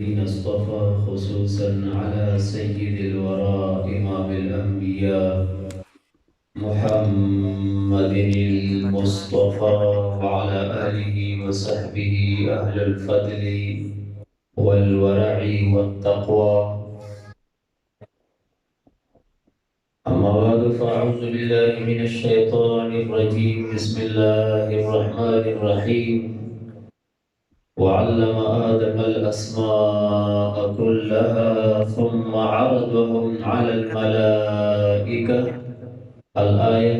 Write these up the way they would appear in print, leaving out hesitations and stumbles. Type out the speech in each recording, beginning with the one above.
اصطفى خصوصا على سيد الوراء إمام الأنبياء محمد المصطفى وعلى آله وصحبه أهل الفضل والورع والتقوى. أما بعد فأعوذ بالله من الشيطان الرجيم. بسم الله الرحمن الرحيم. وعلم آدم الأسماء كلها ثم عرضهم على الملائكة الآية.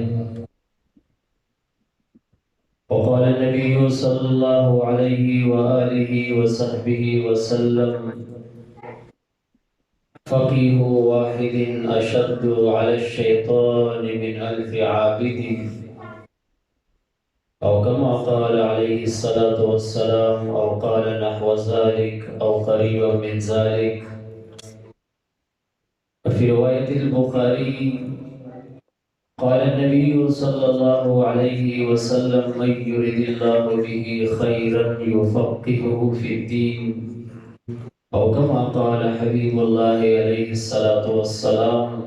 وقال النبي صلى الله عليه وآله وصحبه وسلم: فقيه واحد أشد على الشيطان من 1000 عابد، أو كما قال عليه الصلاة والسلام، أو قال نحو ذلك أو قريبا من ذلك. وفي رواية البخاري قال النبي صلى الله عليه وسلم: من يرد الله به خيرا يفقهه في الدين، أو كما قال حبيب الله عليه الصلاة والسلام.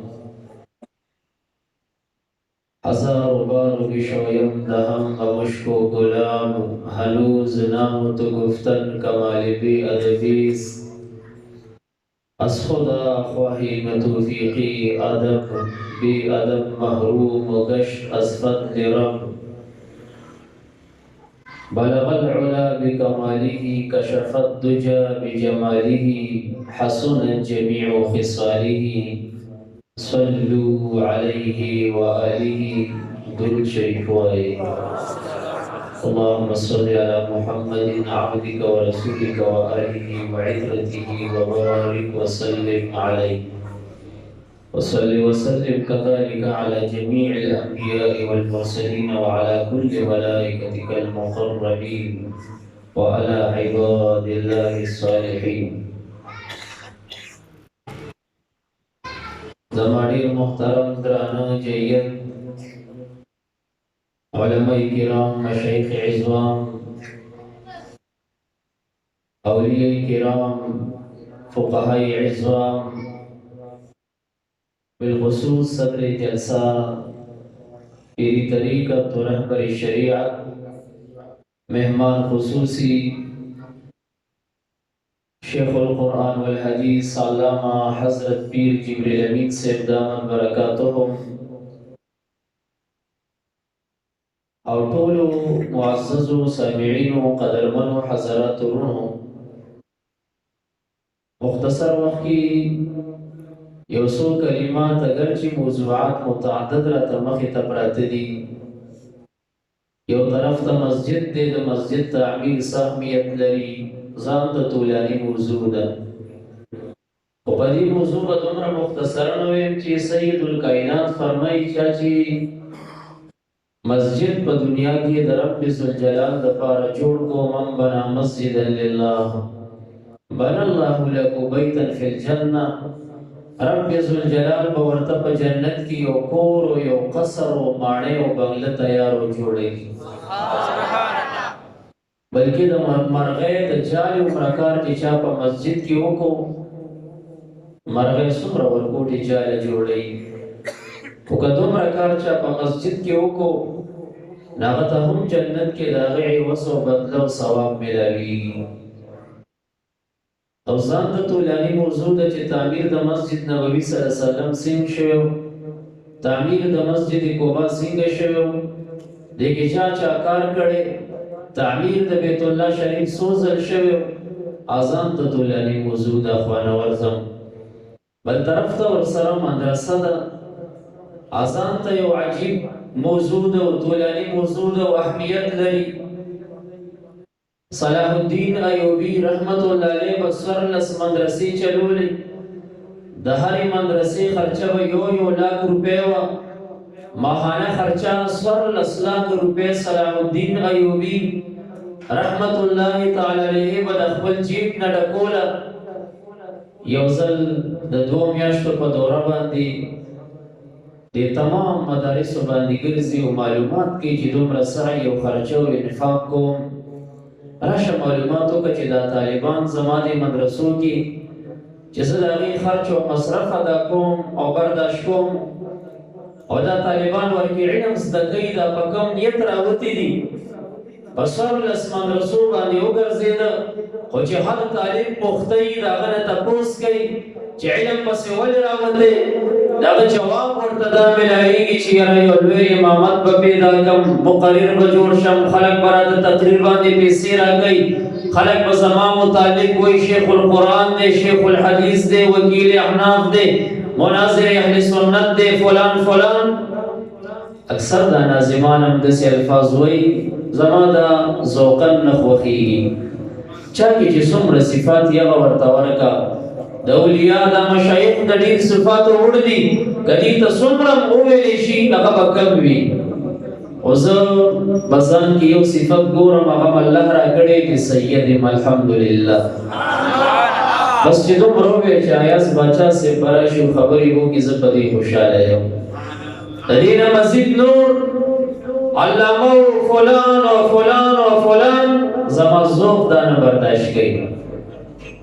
هزار بار بشویم دهم مشکو غلام، هنوز نام تو گفتن کمال بی ادبیست. از خدا خواهی توفیقی ادب، بی ادب محروم و گشت از فضل رب. بلغ العلا بكماله، كشف الدجى بجماله، حسن جميع خصاله. صلوا عليه وآله درود شريف اللهم صل على محمد عبدك ورسولك وآله وعترته وبارك وسلم عليه. وصل وسلم كذلك على جميع الأنبياء والمرسلين وعلى كل ملائكتك المقربين وعلى عباد الله الصالحين. زماني محترم درانه جيد علماء کرام، مشایخ عظام، اولیاء کرام، فقهاء عظام، بالخصوص صدر جلسہ پیری طریقت و رہبر شریعت، مہمان خصوصی شیخ القرآن والحدیث علامہ حضرت پیر جبریل امین سے دامت برکاتہم، او ټولو معززو سامعینو قدرمنو حضراتو ورونو، مختصر وقت کې یو څو کلمات اگرچې موضوعات متعدد راته مخې ته پراته دي. یو طرف ته مسجد دی، د مسجد تعمیر څه اهمیت لري، ځان ته طولاني موضوع ده. خو په دې موضوع به دومره مختصرا ویم چې سید الکائنات فرمایي چې مسجد په دنیا کې د رب ذوالجلال دپاره جوړ کو، من بنا مسجدا لله بنى الله له بیتا فی الجنه. رب ذوالجلال به ورته په جنت کې یو کور او یو قصر او ماڼۍ او بنګله تیار او جوړوي. بلکې د مرغۍ د جال عمره کار چې چا په مسجد کې وکړو، مرغۍ څومره ورکوټې جاله جوړوي. خو که دومره کار چا په مسجد کې وکړو، نو هغه ته هم جنت کې د هغې عوض او بدله او ثواب میلاویږي. او ځان ته طولاني موضوع ده چې تعمیر د مسجد نبوي صلی الله علیه وسلم څنګه شوی، تعمیر د مسجد کوبا څنګه شوی، دې کې چا کار کړی، تعمیر د بیت الله شریف څو ځل شوی. ځان ته طولاني موضوع ده. خوانور زم بل طرف ته ورسره مدرسه ده، ځان ته یو عجیب موضوع ده او طولاني موضوع ده او اهمیت لري. صلاح الدین ایوبی رحمت الله علیه په 14 مدرسې چلولې، د هرې مدرسې خرچه به یو لاک روپۍ وه، ماهانه خرچه 14 لاک روپۍ صلاح الدین ایوبی رحمت الله تعالی علیه به د خپل جیب نه ډکوله. یو ځل د 2 میاشتو په دوره باندې د تمام مدارسو باندې ګرځي او معلومات کوي چې دومره سعی او خرچه او انفاق کوم. راشه معلومات وکړه چې دا طالبان زما د مدرسو کې چې زه د هغې خرچ او مصرف ادا کوم او برداشت کوم او دا طالبان ورکې علم زده کوي دا په کوم نیت راوتي دي په څوارلس مدرسو باندې وګرځېده خو چې هر طالب پوښته وي د هغه نه تپوس کوي چې علم پسې ولې راوتی د هغه جواب ورته دا میلاویږي چې یاره یو لوی امامت به پیدا کړم مقرر به جوړ شم خلک به راته تقریر باندې پیسې راکوي خلق به زما متعلق وای شیخ القرآن دے شیخ الحدیث دے وکیل احناف دے مناظر اہل سنت دے فلان فلان اکثر دا ناظمان هم دسی الفاظ وای زما دا ذوقن نخوخیږي چا کې چې څومره صفات یغه ورته ورکا د اولیاء د مشایخ د ډېر صفات وړدي کدی ته څومره وویل شي هغه به کم وي او زه بزان کې یو صفت ګورم هغه الله راکړی چې سید الحمدلله بس چې دومره ووایې چې ایاز باچا سے براشي خبرې وکړي زه په دې خوشحاله یم د دې نه مزید نور علامه فلان او فلان او فلان زما ذوق دا نه برداشت کوي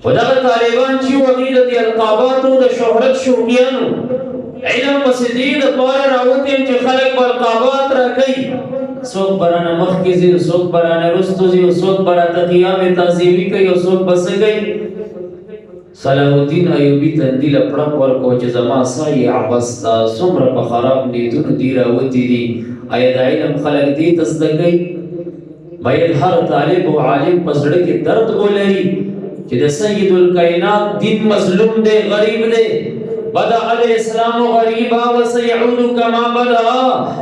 و دغه طالبان چې هغوی د دې القاباتو د شهرت شوقیانو علم پسې دې دپاره راوتي چې خلک به القابات راکوي څوک به رانه مخکې ځي څوک به رانه وروسته ځي څوک به راته قیام تعظیمي کوي او څوک به څه کوي صلاح الدین ایوبي تندي له پړق ورکړو چې زما سا یې عبس دا څومره په خراب نیتونو دي راوتي دي آیا د علم خلک دې ته زده کوي باید هر طالب او عالم په زړه کې درد ولري چې د سید الکائنات دین مظلوم دی غریب دی بدأ الاسلام غریبا وسيعود كما بدأ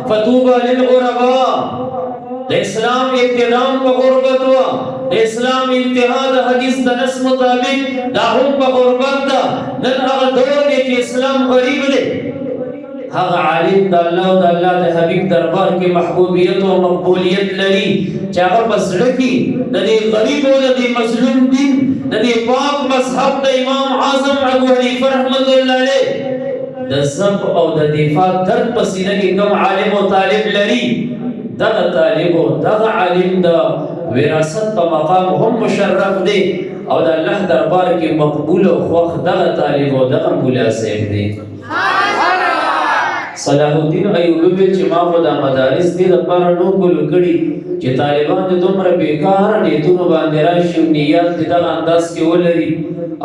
فتوبى للغرباء د اسلام ابتدام په غربت و د اسلام انتها د حدیث د نص مطابق دا هم په غربت ده نن هغه دور دی چې اسلام غریب دی هغه عالم د الله او د الله د حبیب دربار کې محبوبیت او مقبولیت لري چې هغه په زړه کې د دې غریب او د دې مظلوم دین د دې پاک مذهب د امام اعظم ابو حنیفه رحمت الله علیه د ذب او د دفاع درد په سینه کې کوم عالم او طالب لري دغه طالب او دغه عالم د وراثت په مقام هم مشرف دی او د الله دربار کې مقبول او خوښ دغه طالب او دغه مولا صاحب دی صلاح الدین ایوبی چې ما خو دا مدارس دې دپاره نو ګلو کړي چې طالبان د دومره بېکاره نیتونو باندې راشي او نیت دې دغه انداز کې ولري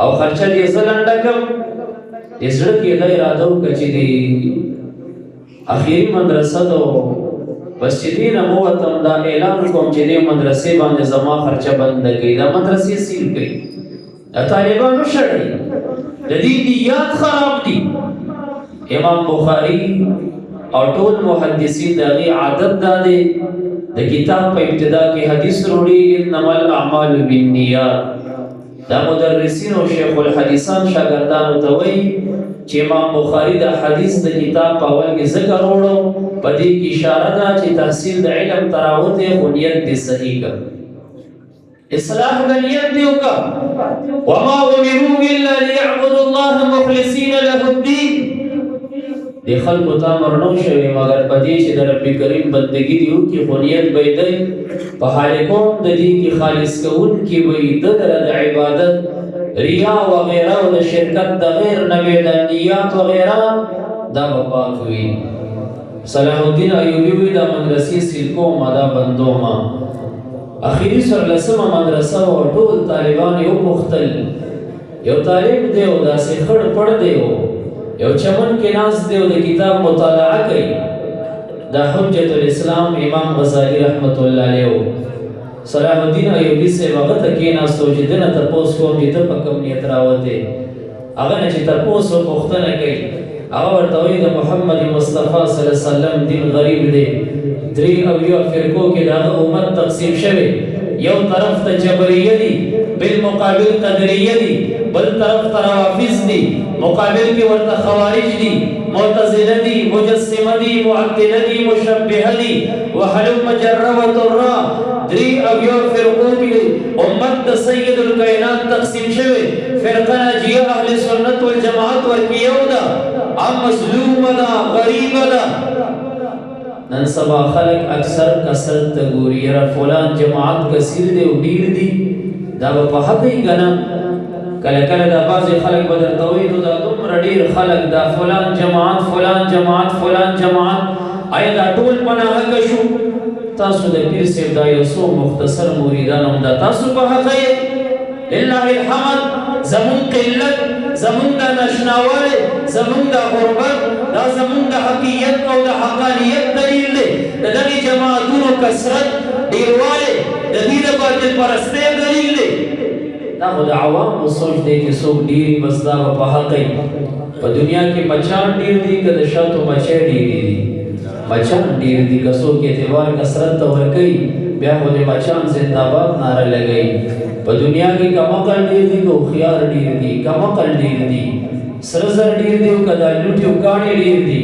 او خرچه دې زه لنډه کړم دې زړه کې دا اراده وکړه چې دې اخري مدرسه ده بس چې دې نه مو وتم دا اعلان کوم چې دې مدرسې باندې زما خرچه بنده کړي دا مدرسې سیل کړي دا طالبان وشړئ د دې نیات خراب دي امام بخاری او ټول محدثین دغه عادت دادې د کتاب په ابتدا کې حدیث وروړي انما الاعمال بالنیات دا مدرسین او شیخ الحدیثان شاګردانو ته وایي چې امام بخاری د حدیث د کتاب په اول کې ذکر وروړو په دې کې اشاره ده چې تحصیل د علم تراوت خو نیت دې صحیح کړ اصلاح د نیت دې وکړه وما امروا الا ليعبدوا الله مخلصین له الدين د خلکو ته امر نه شوی مګر په دې چې د رب کریم بندګي دی وکړي خو نیت به یې دی په حال کوم د دې کې خالص کوونکي به یې د عبادت ریا وغیره او د شرکت د غیر نه بې د نیات وغیره دا به پاک وي صلاح الدین ایوبي وایي دا مدرسې سیل کومه دا بندومه اخري څوارلسمه مدرسه وه ټول طالبان یې وپوښتل یو طالب دی او داسې خړ پړ دی یو چمن کې ناست دی او د کتاب مطالعه کوي دا حجت الاسلام امام غزالی رحمت الله علیه صلاح الدین ایوبي صاحب هغه ته کېناست او چې ده نه تپوس کوم چې ته په کوم نیت راوتې هغه نه چې تپوس او پوښتنه کوي هغه ورته وایي د محمد مصطفی صلی الله علیه وسلم دین غریب دی 3 او یو فرقو کې د هغه امت تقسیم شوی یو طرف ته جبریه دي بالمقابل قدریه دي بل طرف ته روافض دي مقابل کې ورته خوارج دي معتزله دي مجسمه دي معطله دي مشبهه دي وحلم جره وترا 3 او یو فرقو کې امت د سید الکائنات تقسیم شوی فرقه ناجیه اهل سنت والجماعت ورکیو ده ام مظلوم ده غریب ده نن سبا خلق اکثر کثرت ته ګوري یاره فلان جماعت کثیر دی او ډیر دي دا به په حق یې که نه کله کله دا بعضې خلک به درته وایي نو دا دومره ډېر خلک دا فلان جماعت فلان جماعت فلان جماعت آیا دا ټول په ناحقه شو تاسو د پیر صاحب دا یو څو مختصر مریدان هم دا تاسو په حقه یې لله الحمد زمون قلت زمون دا نشناوالی زمون دا غربت دا زمون دا حقیقت او دا حقانیت دلیل دی د دغې جماعتونو کثرت ډېروالی د دې د باطل پرستۍ دلیل دی دا خو د عوامو سوچ دی چې څوک ډېري بس دا به په حقه یي په دنیا کې مچان ډېر دي که د شاتو مچۍ ډېرې دي مچان ډېر دي که څوک اعتبار کثرت ته ورکوي بیا خو د مچان زنده‌باد ناره لګوي په دنیا کې کم عقل ډېر دي که هوښیار ډېر دي کم عقل ډېر دي سره زر ډېر دي او که دا لوټې او کاڼې ډېر دي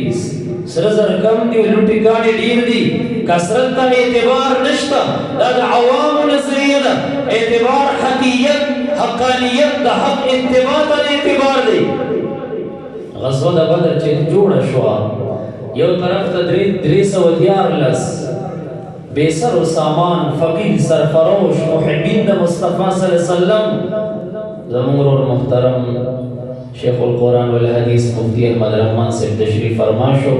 سره زر کم دي او لوټې کاڼې ډېر دي کثرت ته اعتبار نشته دا د عوامو نظریه ده اعتبار حقیقت حقانیت د حق اتباع ته اعتبار دی غزوه د بدر چې جوړه شوه یو طرف ته 314 بے سر و سامان فقیر سرفروش محبین د مصطفی صلی اللہ علیہ وسلم زمون ورور محترم شیخ القرآن والحدیث مفتی احمد رحمان صاحب تشریف فرما شو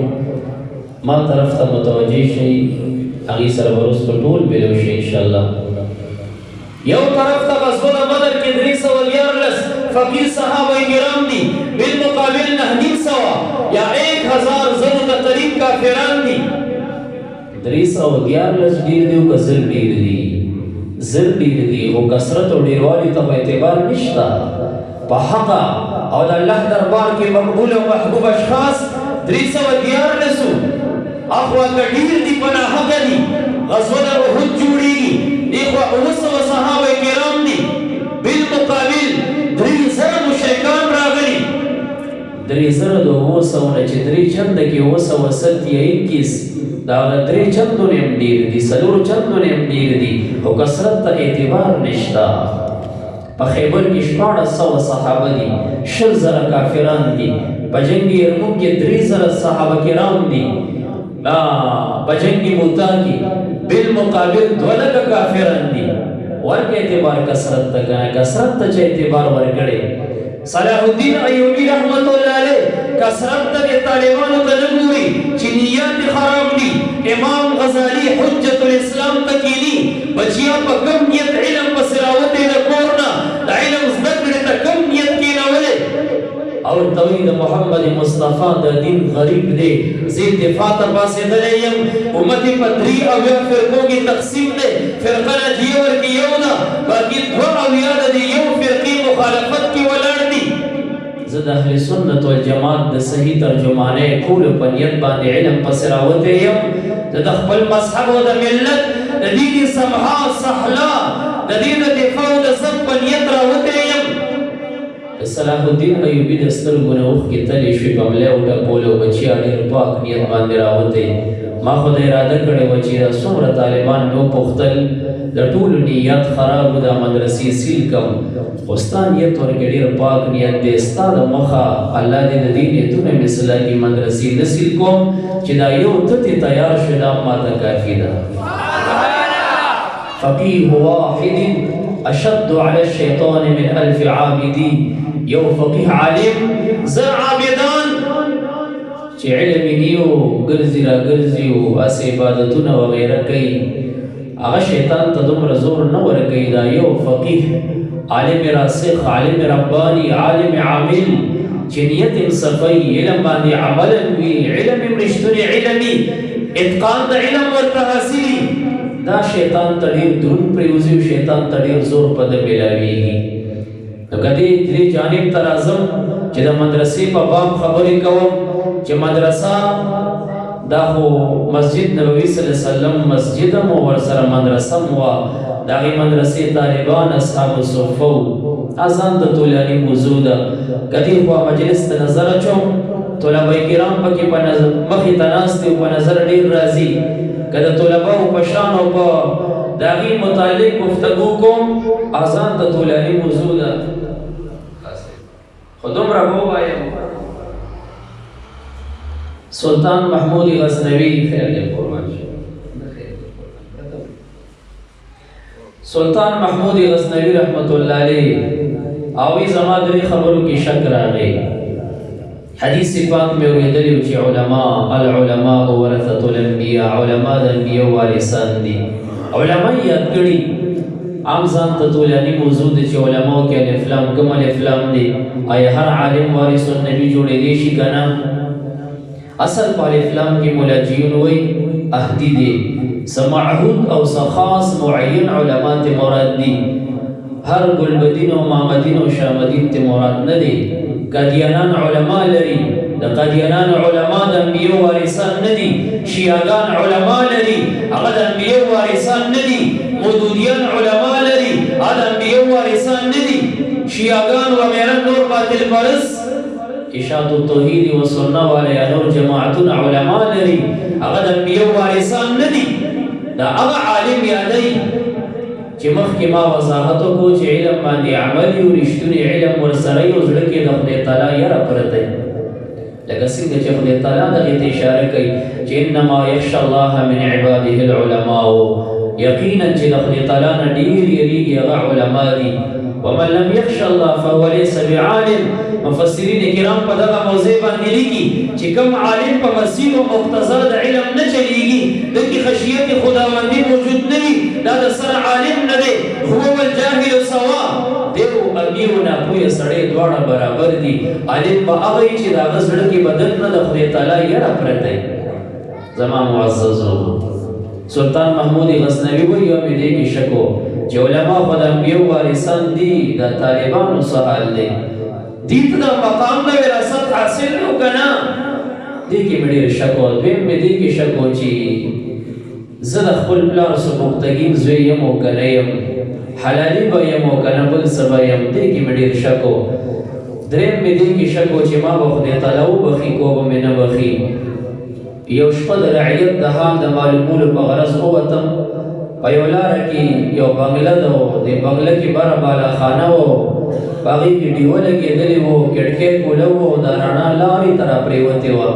ما طرف ته متوجه شي هغې سره به وروسته ټول ملو شي انشاءالله یو طرف ته غزوه د بدر کې 314 فقیر صحابه کرام دي بالمقابل 900 یا 1000 زرو ته قریب کافران دي 314 ډیر دی او که زر ډیر دي زر ډیر دي خو کثرت او ډیروالي ته اعتبار نشته په حقه او د الله دربار کې مقبول او محبوب اشخاص 314 اخوا که ډیر دي په ناحقه دي غزوه د احد جوړېږي اخوا 900 صحابه کرام دي بالمقابل 300 مشرکان راغلي 300 د 900 نه چې 3 چنده کې 970 یا 21 دا هغه 3 چندونه هم ډېر دي 4 چندونه هم ډېر دي خو کثرت ته اعتبار نشته په خیبر کې 1400 صحابه دي 10000 کافران دي په جنګ یرموک کې 3000 صحابه کرام دي په جنګ موتا کې بالمقابل 2 کافران دي ورکه اعتبار کثرت ته کنه کثرت ته چې اعتبار ورکړي صلاح الدین ایوبی رحمت الله علیه کثرت ته طالبانو ته نه ګوري چې نیت خراب دي امام غزالی حجت الاسلام تکینی بچیا په کم نیت علم پس راوته د کورنا د علم زده کړې ته کم نیت کینولې او توحید محمد مصطفی د دین غریب دی زی دفاع تر پاسې دلیم امت په 3 او یا فرقو کې تقسیم دی فرقه راځي ورکی یو نه باقي 2 او یا د یو فرقې مخالفت کې ولاړ دي زه د اهل سنت والجماعت د صحیح ترجمانه کول په نیت باندې علم پس راوته یم د خپل مذهب او د ملت د دین سمحا صحلا د دین دفاع او د سب په نیت راوته یم صلاح الدین ایوبی د سترګو نه اوښکې تلې شوې په ملی او ډکول او بچیا ډېر پاک نیت باندې راوتی ما خو د اراده کړې وه چې دا څومره طالبان مې وپوښتل د ټولو نیت خراب و دا مدرسې سیل کم خو ستا نیت ورکې ډېر پاک نیت دی ستا د مخه الله دې د دې نیتونه مې صلاحي مدرسې نه سیل کوم چې دا یو تتې تیار شو دا ماته کافي ده فقیه واحد اشد علی الشیطان من 1000 عابدی یو فقیه عالم زر عابدان چې علم یې نیو ګرځي را ګرځي او هسې عبادتونه وغیره کوي هغه شیطان ته دومره زور نه ورکوي دا یو فقیه عالم راسخ عالم ربانی عالم عامل چې نیت یې صفی علم باندې عمل وي علم یې رښتونی علمي اتقان د علم ورته حاصلي دا شیطان ته ډېر دروند پرېوځي او شیطان ته ډېر زور په ده میلاویږي نو که دې جانب ته راځم چې د مدرسې په باب خبرې کوم چې مدرسه دا خو مسجد نبوي صلی الله علیه وسلم مسجد هم ورسره مدرسه هم وه د هغې مدرسې طالبان اصحاب صفه اذان د طولاني موضوع ده که دې خوا مجلس ته نظر اچوم طلبه کرام پکې په مخې ته ناست دي او په نظر ډېر راځي که د طلباو په شان او په د هغې متعلق گفتگو کوم اذان د طولاني موضوع ده خو دومره به ووایم سلطان محمود غزنوی خیر دې قربان شي سلطان محمود غزنوی رحمت الله علیه او زما د خبرو کې شک راغی حدیث پاک مې اوریدلی چې العلماء ورثة الانبیاء علماء د انبیاء وارثان دي علماء یاد کړي عام ځان ته طولانی موضوع دي چې علماء کې الف لام کوم الف لام دي آیا هر عالم وارث النبی جوړېدی شي کنه اصل په الف لام کې ملاجئون وای اهدی دي سمعهود او خاص معین علماء ته مراد دي هر گلبدین او مامدین او شامدین ته مراد نه دي قادیانان علماء لري د قادیانان علماء د انبیاء وارثان نه دي شیعاګان علماء لري هغه د انبیاء وارثان نه دي مودودیان علماء لري هغه د انبیاء وارثان نه دي شیعاګان وغیرہ نور باطل پرست اشاعت التوحید و سنت والے نور جماعتون علماء لري هغه د انبیاء وارثان نه دي دا هغه عالم یادای چې مخکې ما وضاحت وکړو چې علم باندې عمل او رښتونی علم ورسره یو زړه کې د خدای تعالی یره پرته لکه څنګه چې خدای تعالی دغه ته اشاره کوي چې انما یخشى الله من عباده العلماء یقینا چې د خدای تعالی نه ډیر یریږي هغه علما دي ومن لم يخشى الله فهو ليس بعالم مفسرین کرام په دغه موضوع باندې لیکي چې کوم عالم په مسیر او مقتضا د علم نه چلیږي دغه خشیت خداوندی موجود نه وي دا د سره عالم نه دی هو الجاهل سوا دیو امیرنا پوی سړی دواړه برابر دي عالم په هغه چې دا غزړه کې بدن نه د خدای تعالی یره پرته زما معززو سلطان محمود غزنوی وی او دې کې شکو چې علما په د انبیاء وارثان دي د طالبانو سوال دی دیت دا مقام دا وراثت حاصل نو کنا دې کې مې شکو دوی مې دې کې شکو چې زه د خپل پلار سره مقتدین زوی یم او کنه یم حلالي به یم او کنه بل سبا یم دې کې مې شکو دریم مې دې کې شکو چې ما به خدای تعالی وبخي کو به مې نه بخي یو شپه د رعیت د حال د معلومولو په غرض ووتم په یو لاره کې یو بنګله ده د بنګله کې بره بالا خانه و په هغې کې ډیوه لګېدلې وو کړکۍ کوله وو د رڼا لارې ته راپرېوتې وه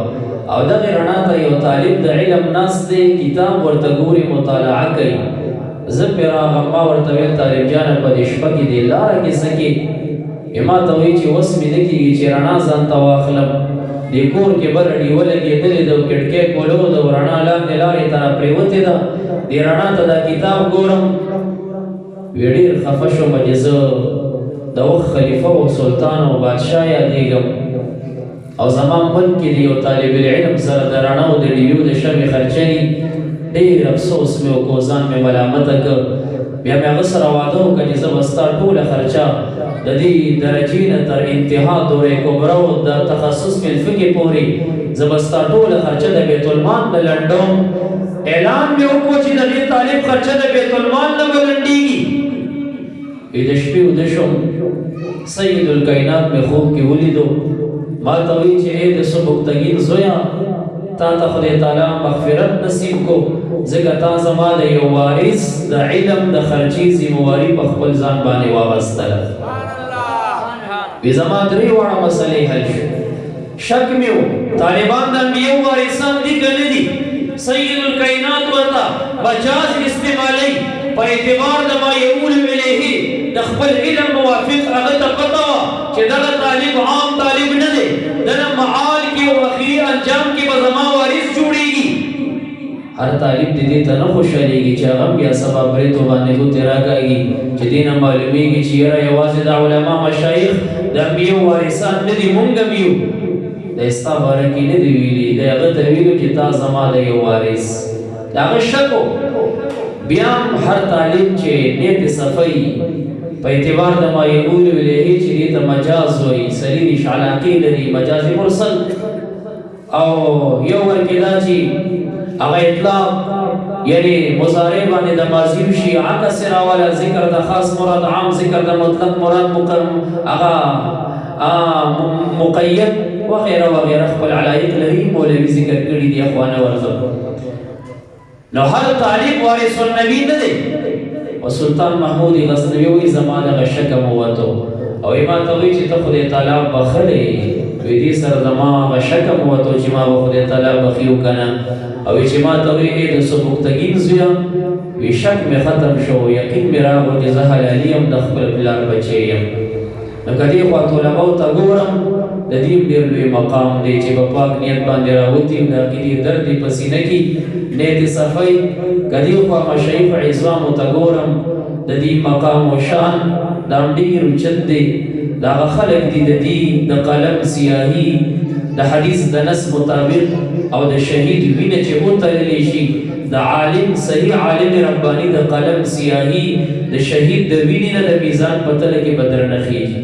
او دغې رڼا ته یو طالب د علم ناست دی کتاب ورته ګوري مطالعه کوي زه پرې راغلم ما ورته ویل طالب جانه په دې شپه کې دې لاره کې څه کې ما ته وایي چې اوس مې نه کېږي چې رڼا ځان ته واخلم دې کور کې بله ډیوه لګېدلې ده کړکۍ کولو د رڼا لاندې لارې ته راپرېوتې ده دې رڼا ته دا کتاب ګورم وی ډېر خفه شوم چې زه د وخت خلیفه او سلطان او بادشاه یادېږم او زما ملک کې د یو طالب العلم سره د رڼا او د ډیوو د شمعې خرچنې ډېر افسوس مې وکړو ځان مې ملامته کړ بیا مې هغه سره واده وکړه چې زه به ستا ټوله خرچه د دې درجې نه تر انتها دورې کبرا او د تخصص په الفقه پورې زه به ستا ټوله خرچه د بیت المال نه لنډوم اعلان مې وکړو چې د دې طالب خرچه د بیت المال نه به لنډېږي د شپې وده شوم سید الکائنات مې خوب کې ولیدو ما ته وایي چې ای د سبکتګین زویا تا ته خدای تعالی مغفرت نصیب کو ځکه تا زما د یو وارث د علم د خرچې ذمہواري په خپل ځان باندې واغستله وی زما درې واړه مسلې حل شو شک مې و طالبان د انبیاء وارثان دي که نه دي سید الکائنات ورته مجاز استعمالوي په اعتبار د ما یقول الیه د خپل علم موافق هغه ته پته وه چې دغه طالب عام طالب نه دی دنه معال کې او اخري انجام کې به زما وارث جوړېږي هر طالب د دې ته نه خوشحالېږي چې هغه بیا سبا برېتو باندې ګوتې راکاږي چې دې نه معلومېږي چې یاره یوازې د علما مشایخ د انبیاء وارثان نه دي مونږ هم یو د ستا باره کې نه دي ویلي د هغه ته ویلو چې تا زما د یو وارث د هغه شک بیا هر طالب چې نیت صفایي په اعتبار د ما یقول الیه چې دې ته مجاز وایي سریرش علاقې لري مجاز مرسل او یو ورکې دا چې هغه اطلاق یعنی مضارع باندې د ماضي شي عکس راواله ذکر د خاص مراد عام ذکر د مطلق مراد هغه مقید وغیره وغیره خپل علایق لري مولوي ذکر کړي دي اخوانه ورزه نو هر طالب وارث النبی نه دی او سلطان محمود غزنوی وی زمانه غشک موتو او ما ته وایي چې ته خدای تعالی بخلې وی دې سره زما هغه شکم وته چې ما به خدای تعالی بخي وکنه او چې ما ته وایي د سبکتګین زویه وی شک مې ختم شو یقین مې راغو چې زه حلالي یم د خپل پلار بچی یم نو که دې خوا طلباو ته ګورم د دې ډېر لوی مقام دی چې په پاک نیت باندې راوتي د عقیدې درد یې په سینه کې نیت صفای که دې خوا مشایخ عظامو ته ګورم د دې مقام و شان دا ډېر اوچت دی دا هغه خلک دي د دې د قلم سیاهي د حدیث د نص مطابق او د شهید وینه چې وتړلی شي د عالم صحیح عالم ربانی د قلم سیاهي د شهید د وینې نه د میزان په تله کې بدر نه خیږي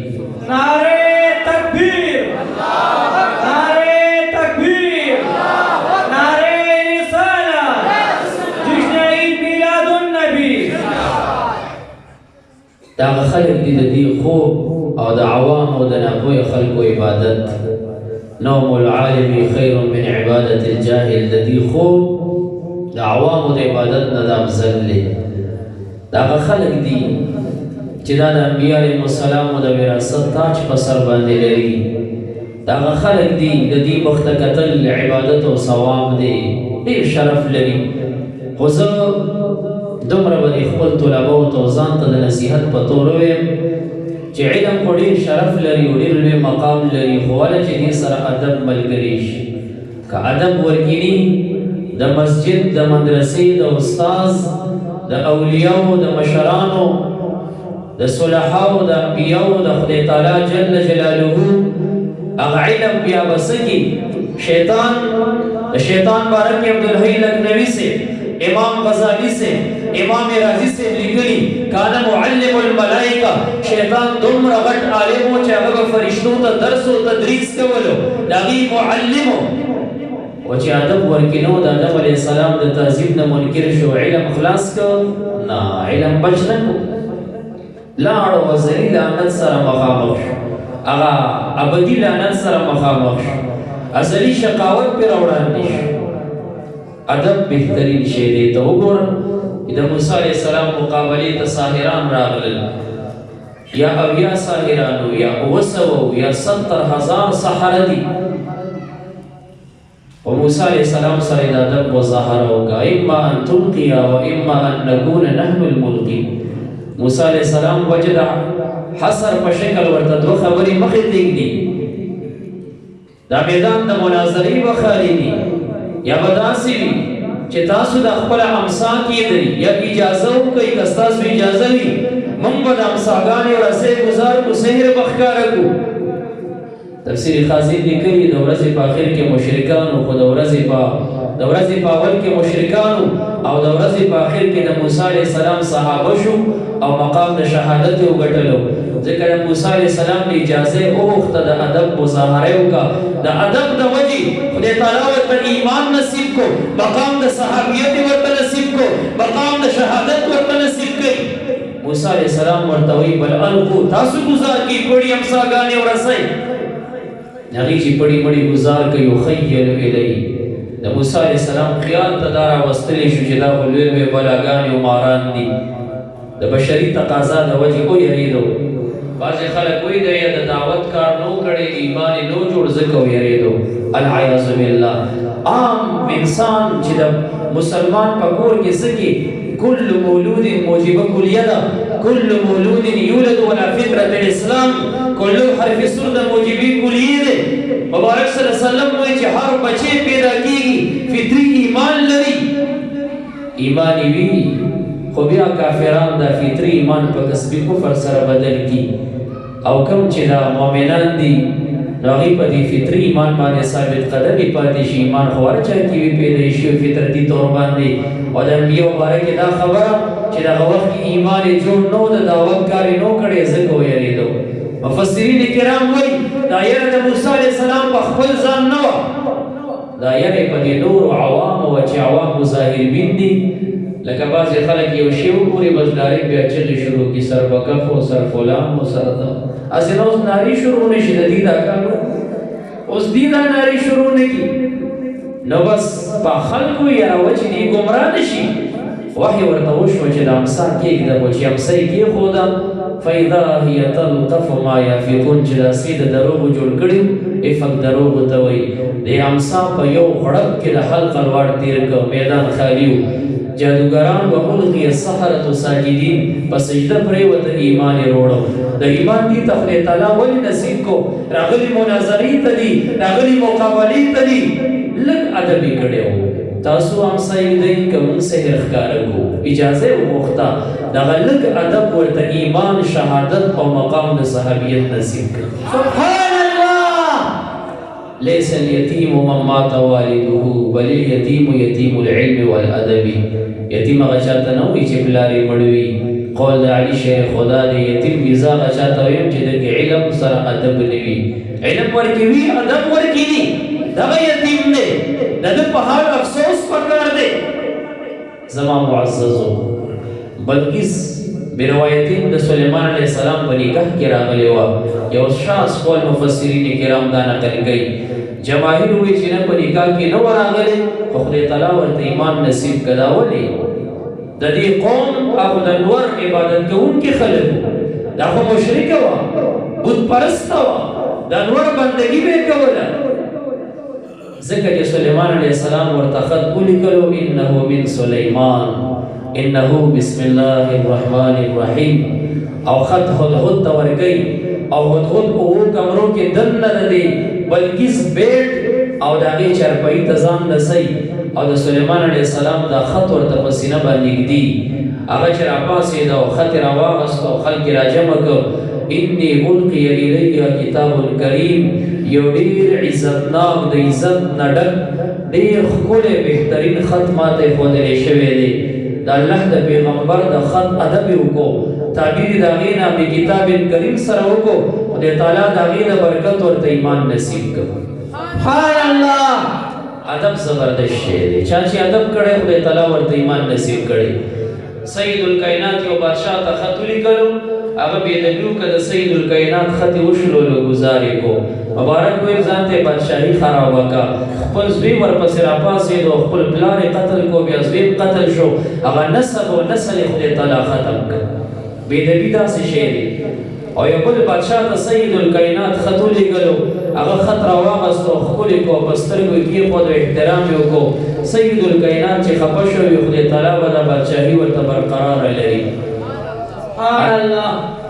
نعرے تکبیر نعرے تکبیر نعرے رسالت جشن عید میلاد النبی دا هغه خلک دي د دې خوب او د عوام او د ناپوهه خلکو عبادت نوم العالم خیر من عبادت الجاهل د دې خوب د عوامو د عبادت نه د افضل دی دا هغه خلک دي چې دا د انبیاء علیهم السلام د وراثت تاج په سر باندې لري دا هغه خلک دي د دې مخ ته کتل عبادت او ثواب دی ډېر شرف لري خو زه دومره به خپل طلباو ته ځان ته د نصیحت په تور ویم چې علم خو ډېر شرف لري او ډېر لوی مقام لري خو ولې چې دې سره ادب ملګری شي که ادب ورکړي د مسجد د مدرسې د استاذ د اولیاءو د مشرانو د صلحاو د انبیاو د خدای تعالی جل جلاله هغه علم بیا بسکی شیطان بارک عبدالحی لکھنوی سے امام غزالی سے امام رازی سے لکھلی کانا معلم الملائکہ شیطان دومره غټ عالم و چې هغه فرشتو ته درس او تدریس کولو داغي معلمو او چې ادب ورکینو د آدم علیه السلام د تعظیم نه منکر شو علم خلاص کو نه علم بچ نه کو لاړو وزري لعنت سره مخامخ شو هغه ابدي لعنت سره مخامخ شو ازلی شقاوت پر وړاندې شو ادب بهترین شی دی ته وګوره د موسی علیه السلام مقابلې ته ساحران راغلل یا اویا ساحرانو یا اوسو یا 70,000 سحره دي و موسی علیہ السلام سره د ادب مظاهره وکړه اما ان تلقي و اما ان نكون نحن الملقي موسی علیہ السلام وجد حصر په شکل ورته دوه خبرې مخې تېږدي دا میدان د مناظرې به خالي دي یا به داسې وي چې تاسو د خپل امسا کېدئ یا اجازه وکئ که ستاسو اجازه وي موږ به د امساګانې رسۍ ګزار کړو سحر به ښکاره کړو تفسیر خازن لیکلی د ورځې په آخر کې مشرکانو خو د ورځې په اول کې مشرکانو او د ورځې په آخر کې د موسی علیه السلام صحابه شو او مقام د شهادت یې وګټلو ځکه د موسی علیه السلام د اجازه وغوښته د ادب مظاهره یې وکړه د ادب د وجې خدای تعالی ورته ایمان نصیب کو مقام د صحابیت ورته نصیب کو مقام د شهادت ورته نصیب کړي موسی علیه السلام ورته وایي بل القو تاسو ګزار کړئ پړي امساګانې ورسئ هغې چې پړي مړي ګزار کوي یخیل الیه د موسی علیه السلام خیال ته دا راوستلی شو چې دا خو لوی لوی بلاګانې او ماران دي د بشري تقاضا د وجې ویرېدو بعضې خلک وایي دی د دعوت کار نو کړی ایمان یې نو جوړ ځکه ویرېدو العیاذ بالله عام انسان چې د مسلمان په کور کې څه کې كل مولود موجبه کلیه ده كل مولود یولد ولا فطرة الاسلام كل حرف سر د موجبي کلیه ده مبارک صلی الله علیه وسلم وایي چې هر بچی پیدا کیږي فطري ایمان لري ایمان وی خو بیا کافران د فطري ایمان په کسبي کفر سره بدل کی او کوم چې دا مؤمنان دي هغوی په دې فطري ایمان باندې ثابت قدمي پاتې شي ایمان خو هر چا کې وي پیدا شي فطرتي طور باندې او د انبیاو باره کې دا خبره چې دغه وخت کې ایمان یې جوړ نه و د دعوت کار یې نه و کړی ځکه ویرېدو مفسرین کرام وایي دا یره د موسی علیه السلام په خپل ځان نه وه دا یره په دې نورو عوامو وه چې عوام مظاهربین دي لکه بعضې خلک یو شی وګوري بس ډایرکټ بیا چغې شروع کړي سر بکف او سر فلان او سر هسې نه اوس ناري شروع نه شي د دې دا کار اوس دې دا ناري شروع نه کړي نو بس په خلکو یې راوه چې دې ګمراه نه شي وحی ورته وشوه چې د امسا کېږده خو چې امسا یې کېښوده فإذا هي تلقف ما يافقون چې دا سید دروغ جوړ کړي افق دروغ ته وایي د امسا په یو غړپ کې د حلقه لوړ تیر کو میدان خالی و جادوګران و الغی السحرة ساجدین په سجده پرېوته ایمان یې روړو د ایمان دي ته خدای تعالی ولې نصیب کو راغلي مناظرې ته دي راغلي مقابلې ته دي لږ ادب یې کړی و تاسو امسایې دی که موږ سحر ښکاره کړو اجازه یې وغوښته دغه لږ ادب ورته ایمان شهادت او مقام د صحابیت نصیب کړ سبحان الله ليس اليتيم من مات والده بل اليتيم يتيم العلم والادب یتیم هغه چاته نه وي چې پلار یې مړ وي قول د علي شیخ خدا دې یتیم ویزا هغه چاته ویم چې دغه علم سره ادب نه وي علم ورکوي ادب ورکوي دغه یتیم دی د ده په حال افسوس پکار دی زما معززو بلقیس بروایتین د سلیمان علیه السلام په نکاح کې راغلی وه یو شاس قول مفسرین کرام دا نقل کوي جماهیر وایي چې نه په نکاح کې نه و راغلی خو خدای تعالی ورته ایمان نصیب کړه دا ولې د دې قوم هغه د نور عبادت کوونکي خلک دا خو مشرکه وه بت پرسته وه د نور بندګي به یې کوله ځکه چې سلیمان علیه السلام ورته خط ولیکلو انه من سلیمان انه بسم الله الرحمن الرحیم او خط هدهد ته ورکوي او هدهد په اوو کمرو کې دننه د دې بلقیس بیټ او د هغې چارپایي ته ځان رسوي او د سلیمان علیه السلام دا خط ورته په سینه باندې ږدي هغه چې راپاڅېد او خط یې راواغست او خلک یې راجمع کړ انی القی الیه کتاب کریم یو ډیر عزتناک د عزت نه ډک ډیر ښکلی بهترین خط ماته ښودلی شوی دی د الله د پیغمبر د خط ادب یې وکړو تعبیر د هغې نه د کتاب کریم سره وکړو خدای تعالی د هغې د برکت ورته ایمان نصیب کړ سبحان الله ادب زبردست شی دی چا چې ادب کړی خدای تعالی ورته ایمان نصیب کړی سید الکائنات یو بادشاه ته خط ولیکلو هغه بېدبي وکړه د سید الکائنات خط یې وشلولو ګزار یې کو مبارک ویل ځان ته بادشاهي خرابه کړه خپل زوی ورپسې راپاڅېد او خپل پلار یې قتل کو بیا زوی قتل شو هغه نسب او نسل یې خدای تعالی ختم کړ بېدبي داسې شی دی او یو بل بادشاه ته سید الکائنات خط ولیکلو هغه خط راواغست او ښکلې کو په سترګو یې کېښود او احترام یې وکړو سید الکائنات چې خفه شوي خدای تعالی به دا بادشاهي ورته برقراره لري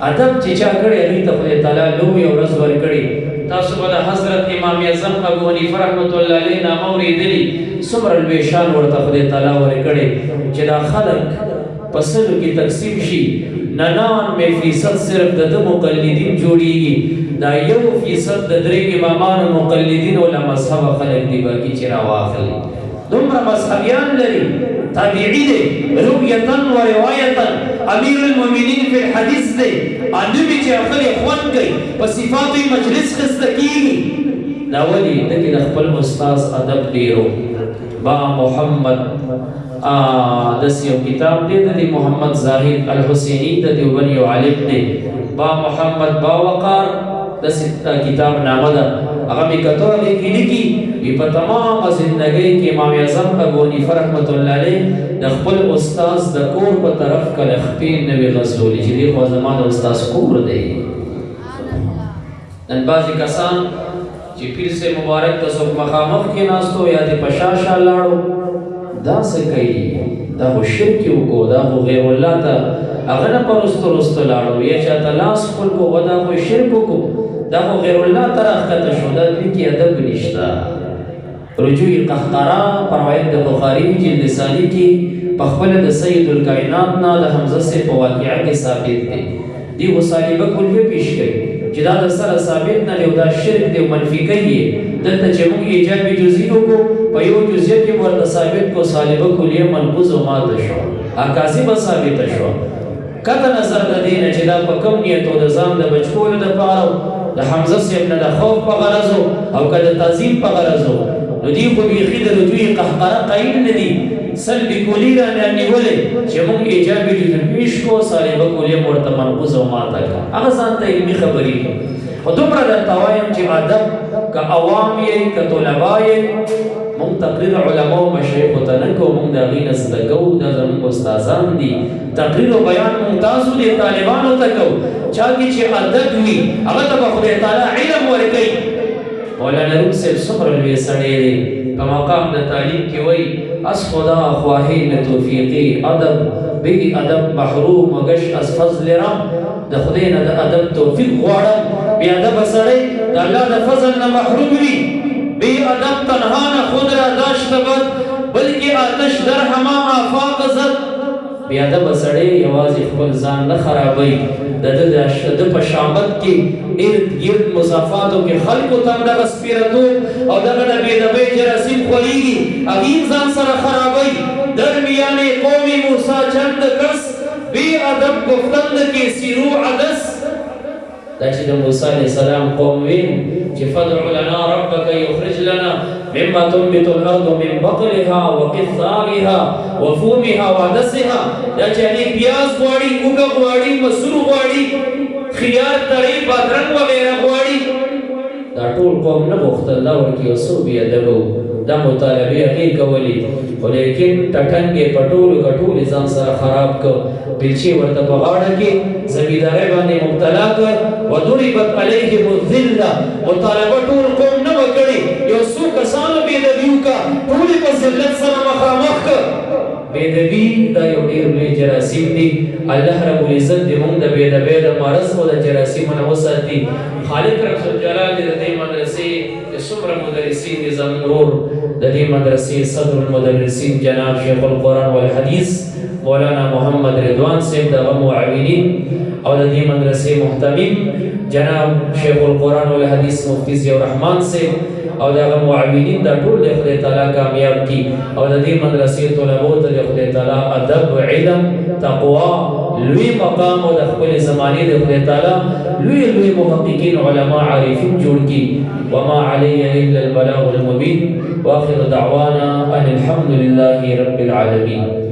ادب چې چا کړی هغې ته خدای تعالی لویه ورځ ورکړي تاسو به د حضرت امام اعظم ابو حنیفه رحمت الله علیه نامه اورېدلي څومره لوی شان ورته خدای تعالی ورکړی چې دا خلک په سلو کې تقسیم شي 99% صرف د ده مقلدین جوړیږي دا 1% د درې امامانو مقلدین او له مذهبه خلک دي باقي چې راواخلي دومره مذهبیان لري تابعی دی رؤیتا و روایتا امیر المؤمنین فی الحدیث دی انبی چې خپل خوند کوي په صفاتو یې مجلس خسته کیږي دا ولې دغه د خپل استاد ادب ډیرو با محمد داسې یو کتاب دی د محمد زاهد الحسینی د دیوبند یو عالم دی با محمد باوقار داسې کتاب نامه ده هغه مې کتو هغې کې لیکي په تمامه زندګۍ کې امام اعظم ابو حنیفه رحمت الله علیه د خپل استاذ د کور په طرف کله خپې نه وي غځولي چې دې خوا زما د استاذ کور دی نن بعضې کسان چې پیر صاحب مبارک ته څوک مخامخ کېناستو یا دې په شا شا لاړو دا څه کوي دا خو شرک یې وکړو دا خو غیر الله ته هغه نه په رستو رستو لاړو یا چاته لاس خپل کو و دا خو شرک وکړو دا خو غیر الله ته راښکته شو دا دوی کې ادب نشته رجوع قهقرا پر روایت د بخاري جلد ثانی کې په خپله د سید الکائنات نه د حمزه صاحب په واقعه کې ثابت دی دي وصالیبه کلیه پیش کوي چې دا د سره ثابت نه دی او دا شرک دی منفي کوي دلته چې موږ ایجاب جزئی وکړو په یو جزئیه کې ورته ثابت کو صالیبه کلیه منقوض او ماته شو کاذبه ثابته شو کته نظر د دې نه چې دا په کوم نیت او د ځان د بچکولو دپاره د حمزه صاحب نه د خوف په غرض او که د تعظیم په غرض نو دی خو بیخي د رجوع قهقرا قایل نه دي سلب کلي رانه نیولې چې موږ ایجابي جزء پیش کو صاحب کلیه ورته منقوض او ماته کړه هغه ځان ته علمي خبرې خو دومره درته وایم چې ادب که عوام یې که طلبا یې مونږ تقریر علماو مشایخو ته نه کوو مونږ د هغې نه زده کوو دا زمونږ استادان دي تقریر و بیان مونږ تاسو دې طالبانو ته کوو چا کې چې ادب وي هغه ته به خدای تعالی علم ورکوي مولانا روم صاحب څومره لوی سړی دی په مقام د تعلیم کې وایي از خدا خواهی نه توفیقي ادب بی ادب محروم گش از فضل رب د خدای نه د ادب توفیق غواړم بی ادب سړی د الله د فضل نه محروم وي بی ادب تنها نه خود را داشت بد بلکې آتش در هما آفاق زد بی ادب سړی یوازې خپل ځان نه خرابوي د په شامت کې ارد گرد مسافاتو کې خلکو ته دغه سپیرتوب او دغه د بېادبۍ جراثیم خورېږي هغې ځان سره خرابوي درمیان قوم موسی چند کس بی ادب گفتند که سیرو عدس دا چې د موسی علیه السلام قوم وین چې فدع لنا ربک یخرج لنا مما تنبت الارض من بقلها وقثائها وفومها وعدسها دا چې هغې پیاز غواړي اوږه غواړي مسور غواړي خیار تړۍ بادرنګ وغیره غواړي دا ټول قوم نه غوښتل دا ورکې یو څو بې ادبه دا مطالبې هغې کولې خو لیکن ټټنګ یې په ټولو کټولې ځان سره خراب کړ بیلچې ورته په غاړه کې زمیندارۍ باندې مبتلا کړ وضربت علیهم الذله مطالبه ټول قوم نه وه کړې یو څو کسانو بېادبي وکړه ټول یې په ذلت سره مخامخ کړ بېادبي دا یو ډېر لوی جراثیم دی الله رب العزت دې موږ د بېادبۍ د مرض او د جراثیمو نه وساتي خالق رب الجلال دې د دې مدرسې د څومره مدرسین دي زموږ ورور د دې مدرسې صدر المدرسین جناب شیخ القرآن والحدیث مولانا محمد رضوان صاحب دغه معاونین او د دې مدرسې محتمم جناب شیخ القرآن والحدیث مفتی ضیاء الرحمن صاحب او دغه معاونین دا ټول د خدای تعالی کامیاب کړي او د دې مدرسې طلبو ته د خدای تعالی ادب علم تقوا لوی مقام او د خپل زمانې د خدای تعالی لوی محققین علما عارفین جوړ کړي وما علی الا البلاغ المبین واخر دعوانا ان الحمد لله رب العالمین